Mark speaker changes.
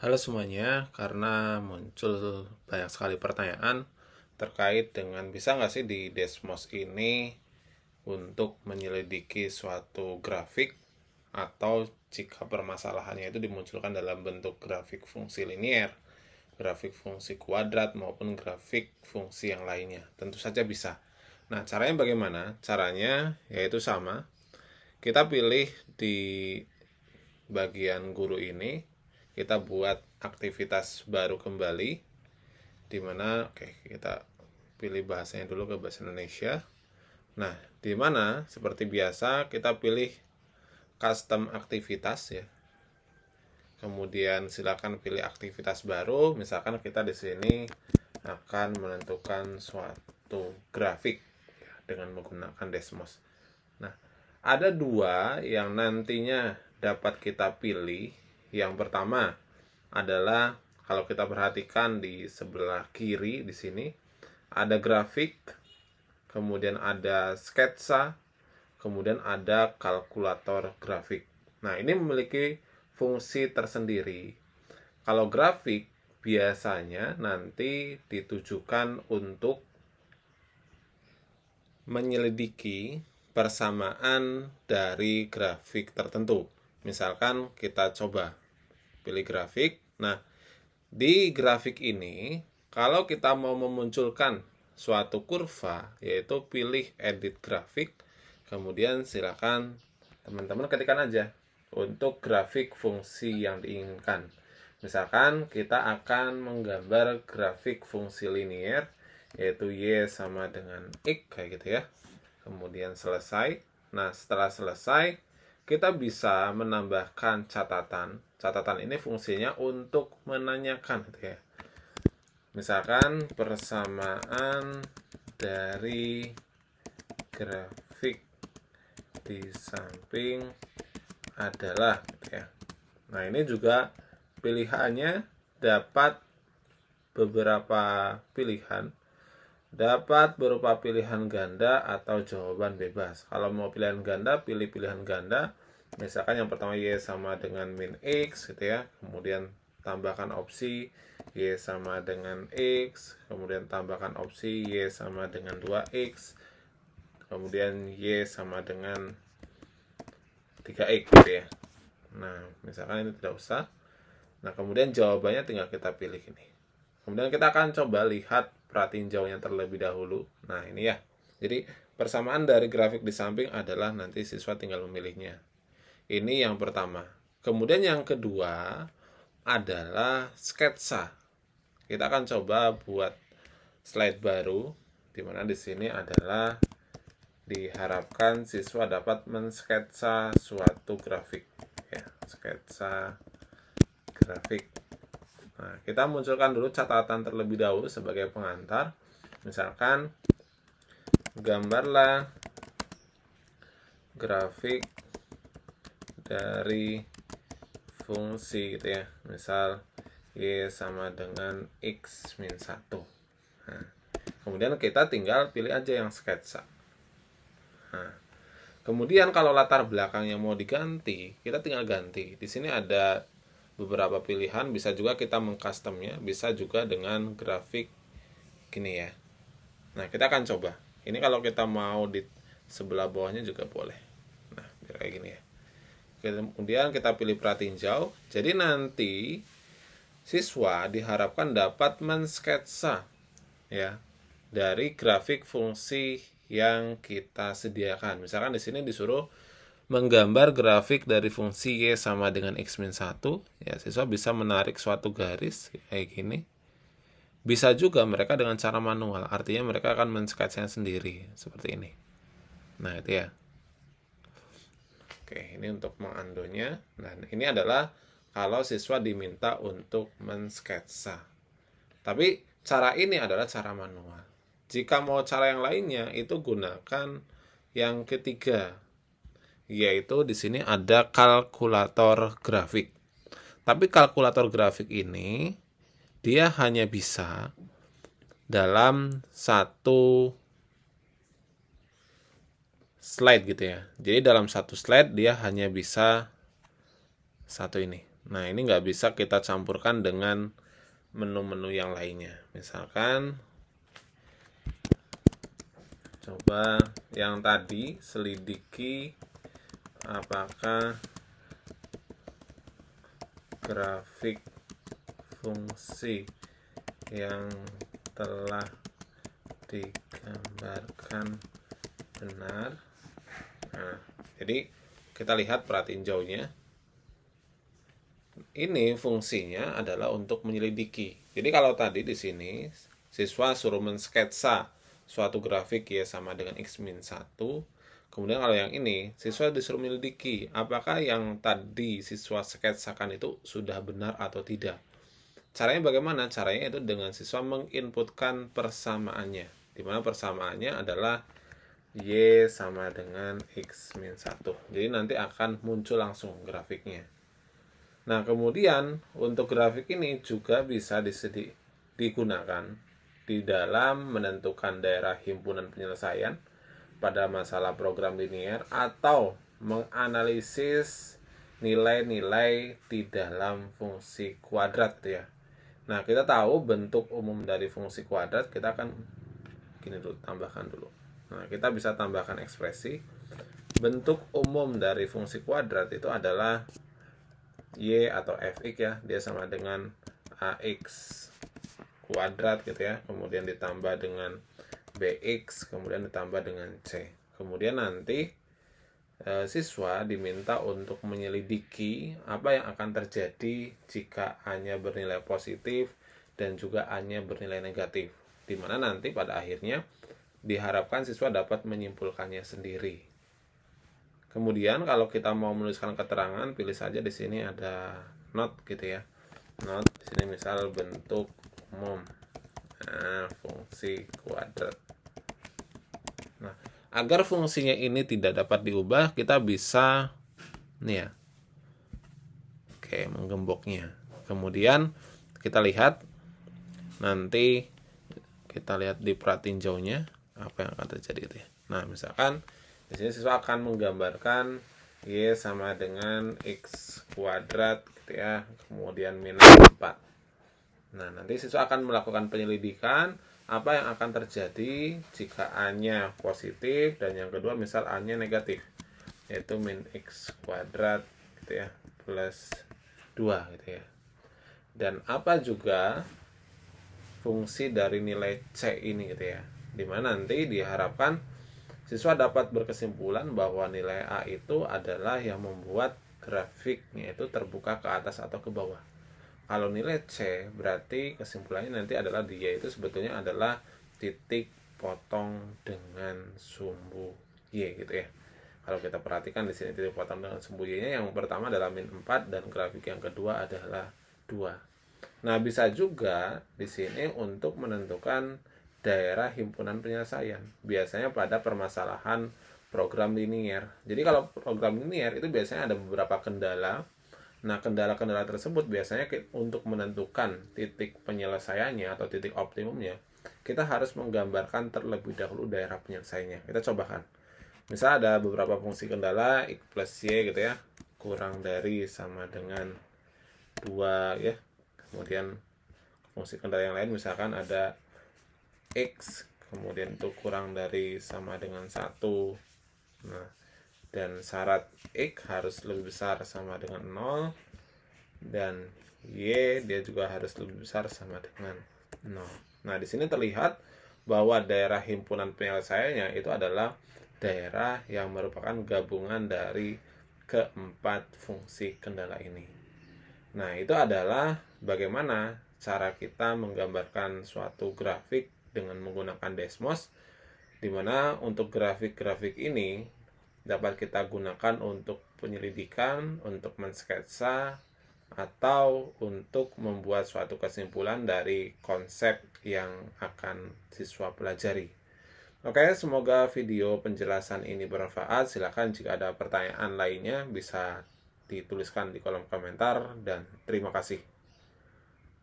Speaker 1: Halo semuanya, karena muncul banyak sekali pertanyaan terkait dengan bisa nggak sih di Desmos ini untuk menyelidiki suatu grafik atau jika permasalahannya itu dimunculkan dalam bentuk grafik fungsi linier, grafik fungsi kuadrat maupun grafik fungsi yang lainnya. Tentu saja bisa. Nah, caranya bagaimana? Caranya yaitu sama. Kita pilih di bagian guru ini, kita buat aktivitas baru kembali, dimana kita pilih bahasanya dulu ke bahasa Indonesia. Nah, dimana seperti biasa kita pilih custom aktivitas ya. Kemudian silakan pilih aktivitas baru. Misalkan kita di sini akan menentukan suatu grafik ya, dengan menggunakan Desmos. Nah, ada dua yang nantinya dapat kita pilih. Yang pertama adalah kalau kita perhatikan di sebelah kiri di sini ada grafik, kemudian ada sketsa, kemudian ada kalkulator grafik. Nah, ini memiliki fungsi tersendiri. Kalau grafik biasanya nanti ditujukan untuk menyelidiki persamaan dari grafik tertentu. Misalkan kita coba pilih grafik. Nah, di grafik ini kalau kita mau memunculkan suatu kurva, yaitu pilih edit grafik, kemudian silakan teman-teman ketikkan aja untuk grafik fungsi yang diinginkan. Misalkan kita akan menggambar grafik fungsi linier, yaitu Y sama dengan X kayak gitu ya. Kemudian selesai. Nah, setelah selesai kita bisa menambahkan catatan. Catatan ini fungsinya untuk menanyakan gitu ya. Misalkan persamaan dari grafik di samping adalah gitu ya. Nah, ini juga pilihannya dapat beberapa pilihan. Dapat berupa pilihan ganda atau jawaban bebas. Kalau mau pilihan ganda, pilih pilihan ganda. Misalkan yang pertama Y sama dengan min X gitu ya. Kemudian tambahkan opsi Y sama dengan X. Kemudian tambahkan opsi Y sama dengan 2X. Kemudian Y sama dengan 3X gitu ya. Nah, misalkan ini tidak usah. Nah, kemudian jawabannya tinggal kita pilih ini. Kemudian kita akan coba lihat pratinjaunya terlebih dahulu. Nah, ini ya. Jadi, persamaan dari grafik di samping adalah nanti siswa tinggal memilihnya. Ini yang pertama. Kemudian yang kedua adalah sketsa. Kita akan coba buat slide baru, di mana di sini adalah diharapkan siswa dapat mensketsa suatu grafik. Ya, sketsa grafik. Nah, kita munculkan dulu catatan terlebih dahulu sebagai pengantar. Misalkan, gambarlah grafik dari fungsi gitu ya. Misal, Y sama dengan X min 1. Nah, kemudian kita tinggal pilih aja yang sketsa. Nah, kemudian kalau latar belakangnya mau diganti, kita tinggal ganti. Di sini ada beberapa pilihan, bisa juga kita mengcustomnya, bisa juga dengan grafik gini ya. Nah, kita akan coba. Ini kalau kita mau di sebelah bawahnya juga boleh. Nah, biar kayak gini ya. Kemudian kita pilih pratinjau. Jadi nanti siswa diharapkan dapat mensketsa ya dari grafik fungsi yang kita sediakan. Misalkan di sini disuruh menggambar grafik dari fungsi Y sama dengan X min 1, ya siswa bisa menarik suatu garis kayak gini. Bisa juga mereka dengan cara manual, artinya mereka akan men-sketsanya sendiri seperti ini. Nah, itu ya. Oke, ini untuk mengandonya. Nah, ini adalah kalau siswa diminta untuk mensketsa. Tapi cara ini adalah cara manual. Jika mau cara yang lainnya, itu gunakan yang ketiga, yaitu di sini ada kalkulator grafik. Tapi kalkulator grafik ini dia hanya bisa dalam satu slide gitu ya. Jadi dalam satu slide dia hanya bisa satu ini. Nah, ini nggak bisa kita campurkan dengan menu-menu yang lainnya. Misalkan coba yang tadi, selidiki apakah grafik fungsi yang telah digambarkan benar. Nah, jadi kita lihat, perhatiin jauhnya. Ini fungsinya adalah untuk menyelidiki. Jadi kalau tadi di sini siswa suruh mensketsa suatu grafik Y sama dengan X-1. Kemudian kalau yang ini, siswa disuruh menyelidiki apakah yang tadi siswa sketsakan itu sudah benar atau tidak. Caranya bagaimana? Caranya itu dengan siswa menginputkan persamaannya. Dimana persamaannya adalah Y sama dengan X-1. Jadi nanti akan muncul langsung grafiknya. Nah, kemudian untuk grafik ini juga bisa digunakan di dalam menentukan daerah himpunan penyelesaian pada masalah program linear atau menganalisis nilai-nilai di dalam fungsi kuadrat ya. Nah, kita tahu bentuk umum dari fungsi kuadrat, kita akan gini dulu, tambahkan dulu. Nah, kita bisa tambahkan ekspresi. Bentuk umum dari fungsi kuadrat itu adalah Y atau Fx ya, dia sama dengan AX kuadrat gitu ya, kemudian ditambah dengan BX, kemudian ditambah dengan C. Kemudian nanti siswa diminta untuk menyelidiki apa yang akan terjadi jika A-nya bernilai positif dan juga A-nya bernilai negatif, dimana nanti pada akhirnya diharapkan siswa dapat menyimpulkannya sendiri. Kemudian kalau kita mau menuliskan keterangan, pilih saja di sini ada note gitu ya. Note di sini misal bentuk umum. Nah, fungsi kuadrat. Nah, agar fungsinya ini tidak dapat diubah, kita bisa nih ya. Oke, menggemboknya. Kemudian kita lihat nanti, kita lihat di perhatiin jauhnya apa yang akan terjadi gitu ya. Nah, misalkan di sini siswa akan menggambarkan Y sama dengan X kuadrat gitu ya, kemudian minus 4. Nah, nanti siswa akan melakukan penyelidikan apa yang akan terjadi jika A-nya positif dan yang kedua misal A-nya negatif, yaitu min X kuadrat gitu ya, plus 2 gitu ya. Dan apa juga fungsi dari nilai C ini gitu ya, dimana nanti diharapkan siswa dapat berkesimpulan bahwa nilai A itu adalah yang membuat grafiknya itu terbuka ke atas atau ke bawah. Kalau nilai C, berarti kesimpulannya nanti adalah dia itu sebetulnya adalah titik potong dengan sumbu Y gitu ya. Kalau kita perhatikan di sini titik potong dengan sumbu Y-nya yang pertama adalah min 4 dan grafik yang kedua adalah 2. Nah, bisa juga di sini untuk menentukan daerah himpunan penyelesaian, biasanya pada permasalahan program linear. Jadi kalau program linear itu biasanya ada beberapa kendala. Nah, kendala-kendala tersebut biasanya untuk menentukan titik penyelesaiannya atau titik optimumnya, kita harus menggambarkan terlebih dahulu daerah penyelesaiannya. Kita cobakan. Misal ada beberapa fungsi kendala X plus Y gitu ya, kurang dari sama dengan 2 ya. Kemudian fungsi kendala yang lain misalkan ada X, kemudian itu kurang dari sama dengan 1. Nah, dan syarat X harus lebih besar sama dengan 0 dan Y dia juga harus lebih besar sama dengan 0. Nah, di sini terlihat bahwa daerah himpunan penyelesaiannya itu adalah daerah yang merupakan gabungan dari keempat fungsi kendala ini. Nah, itu adalah bagaimana cara kita menggambarkan suatu grafik dengan menggunakan Desmos, di mana untuk grafik-grafik ini dapat kita gunakan untuk penyelidikan, untuk mensketsa, atau untuk membuat suatu kesimpulan dari konsep yang akan siswa pelajari. Oke, semoga video penjelasan ini bermanfaat. Silakan jika ada pertanyaan lainnya bisa dituliskan di kolom komentar dan terima kasih.